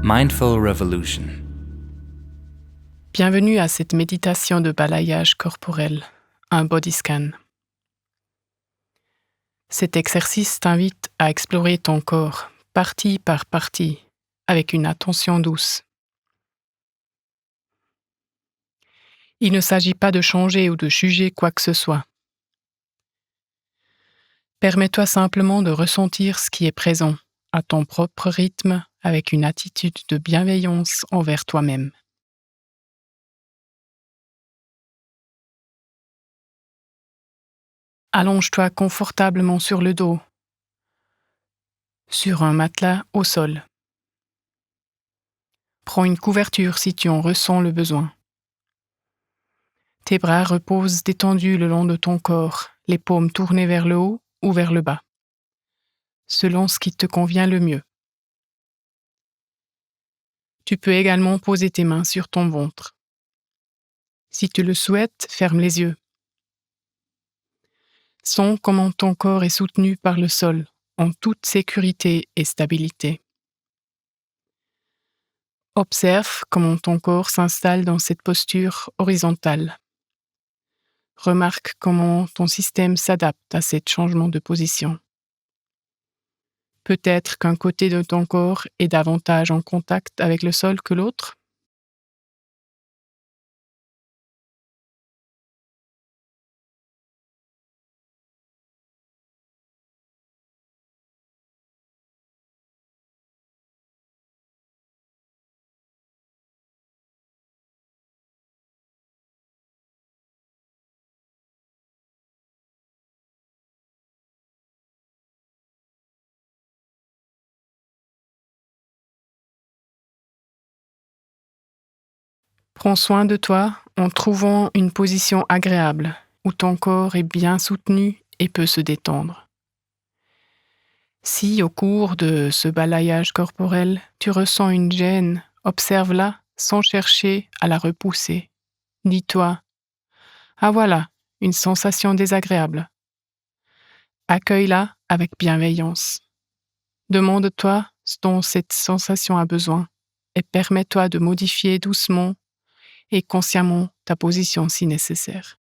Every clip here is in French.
Mindful Revolution. Bienvenue à cette méditation de balayage corporel, un body scan. Cet exercice t'invite à explorer ton corps, partie par partie, avec une attention douce. Il ne s'agit pas de changer ou de juger quoi que ce soit. Permets-toi simplement de ressentir ce qui est présent, à ton propre rythme, avec une attitude de bienveillance envers toi-même. Allonge-toi confortablement sur le dos, sur un matelas au sol. Prends une couverture si tu en ressens le besoin. Tes bras reposent détendus le long de ton corps, les paumes tournées vers le haut ou vers le bas, selon ce qui te convient le mieux. Tu peux également poser tes mains sur ton ventre. Si tu le souhaites, ferme les yeux. Sens comment ton corps est soutenu par le sol, en toute sécurité et stabilité. Observe comment ton corps s'installe dans cette posture horizontale. Remarque comment ton système s'adapte à ces changements de position. Peut-être qu'un côté de ton corps est davantage en contact avec le sol que l'autre. Prends soin de toi en trouvant une position agréable où ton corps est bien soutenu et peut se détendre. Si, au cours de ce balayage corporel, tu ressens une gêne, observe-la sans chercher à la repousser. Dis-toi, ah voilà, une sensation désagréable. Accueille-la avec bienveillance. Demande-toi ce dont cette sensation a besoin et permets-toi de modifier doucement et consciemment ta position si nécessaire.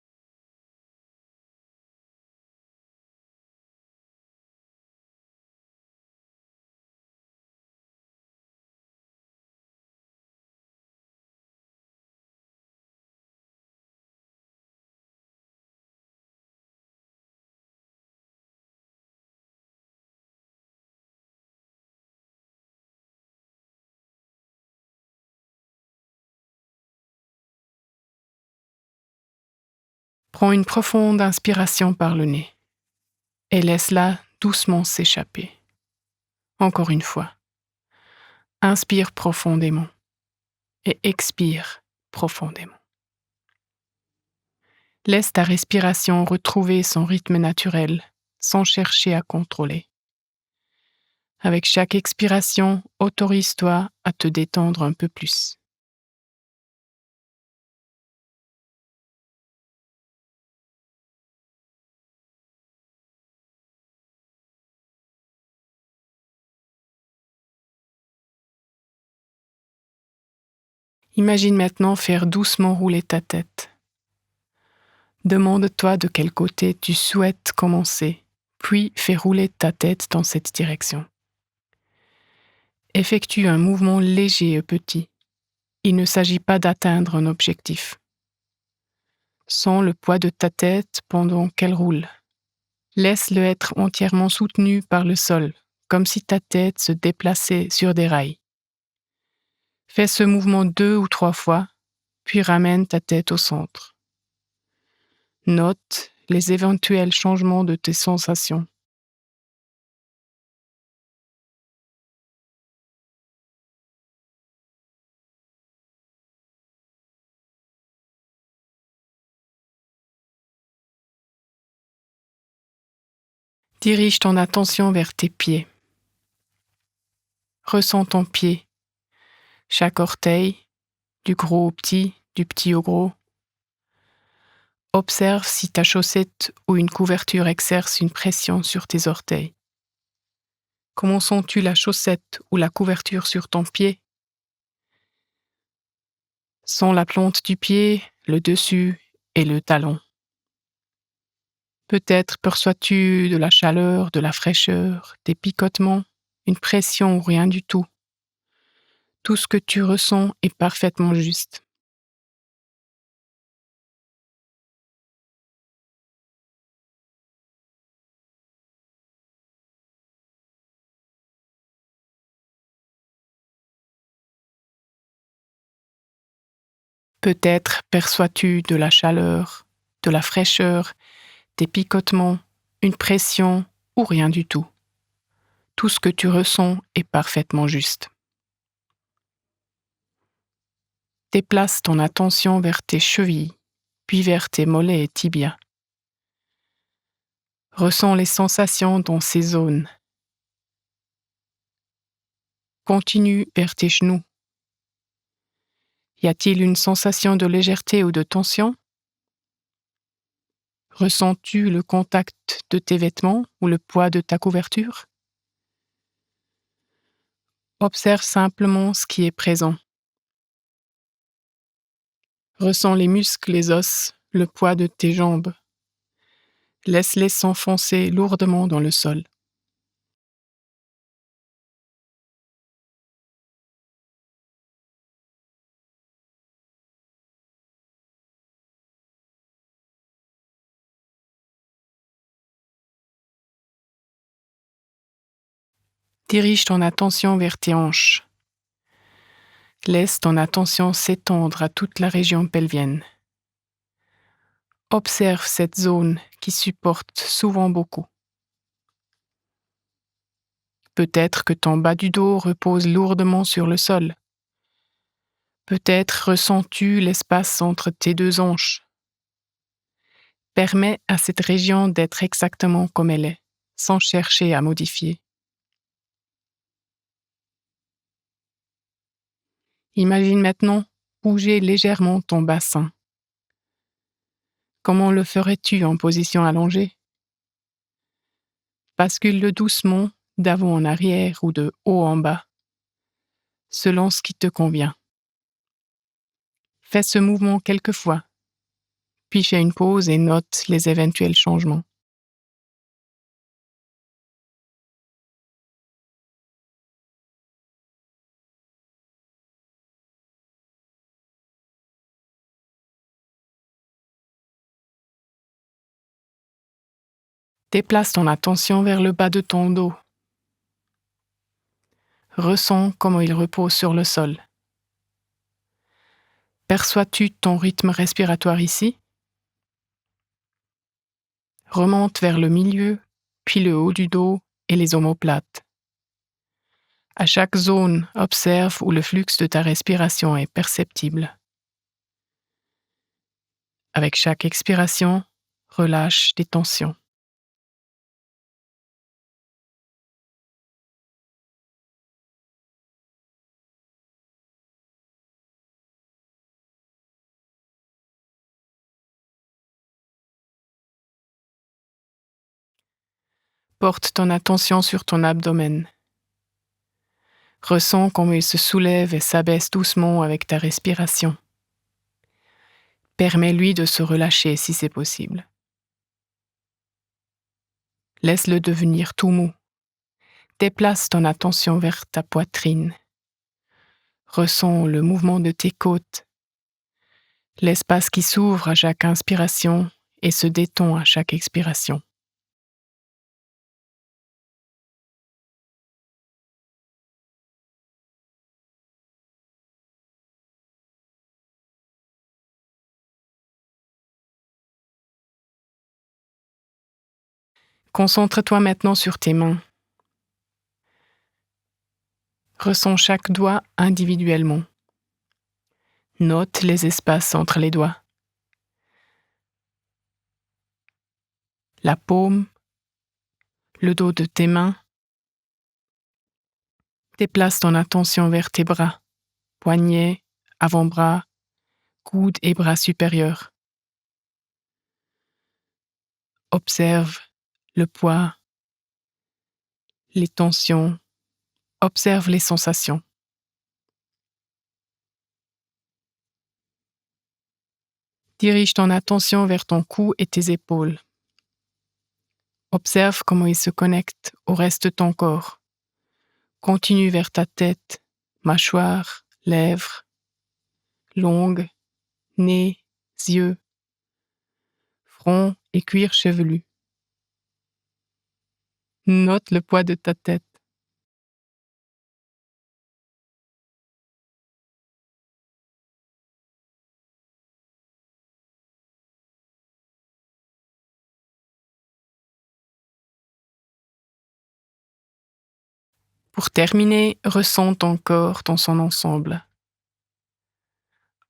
Prends une profonde inspiration par le nez et laisse-la doucement s'échapper. Encore une fois, inspire profondément et expire profondément. Laisse ta respiration retrouver son rythme naturel sans chercher à contrôler. Avec chaque expiration, autorise-toi à te détendre un peu plus. Imagine maintenant faire doucement rouler ta tête. Demande-toi de quel côté tu souhaites commencer, puis fais rouler ta tête dans cette direction. Effectue un mouvement léger et petit. Il ne s'agit pas d'atteindre un objectif. Sens le poids de ta tête pendant qu'elle roule. Laisse-le être entièrement soutenu par le sol, comme si ta tête se déplaçait sur des rails. Fais ce mouvement 2 ou 3 fois, puis ramène ta tête au centre. Note les éventuels changements de tes sensations. Dirige ton attention vers tes pieds. Ressens ton pied, chaque orteil, du gros au petit, du petit au gros. Observe si ta chaussette ou une couverture exerce une pression sur tes orteils. Comment sens-tu la chaussette ou la couverture sur ton pied? Sens la plante du pied, le dessus et le talon. Peut-être perçois-tu de la chaleur, de la fraîcheur, des picotements, une pression ou rien du tout. Tout ce que tu ressens est parfaitement juste. Peut-être perçois-tu de la chaleur, de la fraîcheur, des picotements, une pression ou rien du tout. Tout ce que tu ressens est parfaitement juste. Déplace ton attention vers tes chevilles, puis vers tes mollets et tibias. Ressens les sensations dans ces zones. Continue vers tes genoux. Y a-t-il une sensation de légèreté ou de tension? Ressens-tu le contact de tes vêtements ou le poids de ta couverture? Observe simplement ce qui est présent. Ressens les muscles, les os, le poids de tes jambes. Laisse-les s'enfoncer lourdement dans le sol. Dirige ton attention vers tes hanches. Laisse ton attention s'étendre à toute la région pelvienne. Observe cette zone qui supporte souvent beaucoup. Peut-être que ton bas du dos repose lourdement sur le sol. Peut-être ressens-tu l'espace entre tes deux hanches. Permets à cette région d'être exactement comme elle est, sans chercher à modifier. Imagine maintenant bouger légèrement ton bassin. Comment le ferais-tu en position allongée? Bascule-le doucement d'avant en arrière ou de haut en bas, selon ce qui te convient. Fais ce mouvement quelques fois, puis fais une pause et note les éventuels changements. Déplace ton attention vers le bas de ton dos. Ressens comment il repose sur le sol. Perçois-tu ton rythme respiratoire ici? Remonte vers le milieu, puis le haut du dos et les omoplates. À chaque zone, observe où le flux de ta respiration est perceptible. Avec chaque expiration, relâche des tensions. Porte ton attention sur ton abdomen. Ressens comment il se soulève et s'abaisse doucement avec ta respiration. Permets-lui de se relâcher si c'est possible. Laisse-le devenir tout mou. Déplace ton attention vers ta poitrine. Ressens le mouvement de tes côtes, l'espace qui s'ouvre à chaque inspiration et se détend à chaque expiration. Concentre-toi maintenant sur tes mains. Ressens chaque doigt individuellement. Note les espaces entre les doigts. La paume, le dos de tes mains. Déplace ton attention vers tes bras, poignets, avant-bras, coudes et bras supérieurs. Observe le poids, les tensions, observe les sensations. Dirige ton attention vers ton cou et tes épaules. Observe comment ils se connectent au reste de ton corps. Continue vers ta tête, mâchoire, lèvres, langue, nez, yeux, front et cuir chevelu. Note le poids de ta tête. Pour terminer, ressens ton corps dans son ensemble.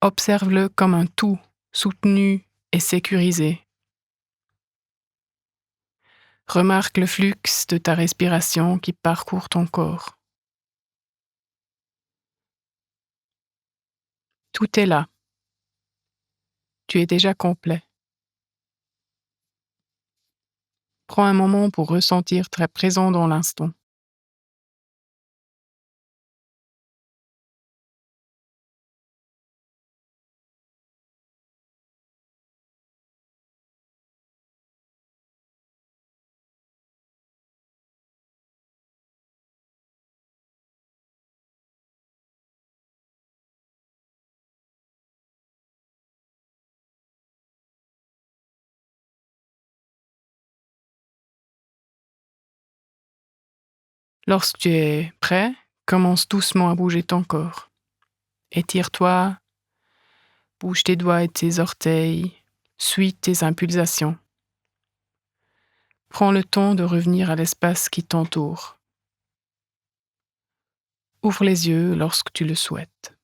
Observe-le comme un tout, soutenu et sécurisé. Remarque le flux de ta respiration qui parcourt ton corps. Tout est là. Tu es déjà complet. Prends un moment pour ressentir très présent dans l'instant. Lorsque tu es prêt, commence doucement à bouger ton corps. Étire-toi, bouge tes doigts et tes orteils, suis tes impulsations. Prends le temps de revenir à l'espace qui t'entoure. Ouvre les yeux lorsque tu le souhaites.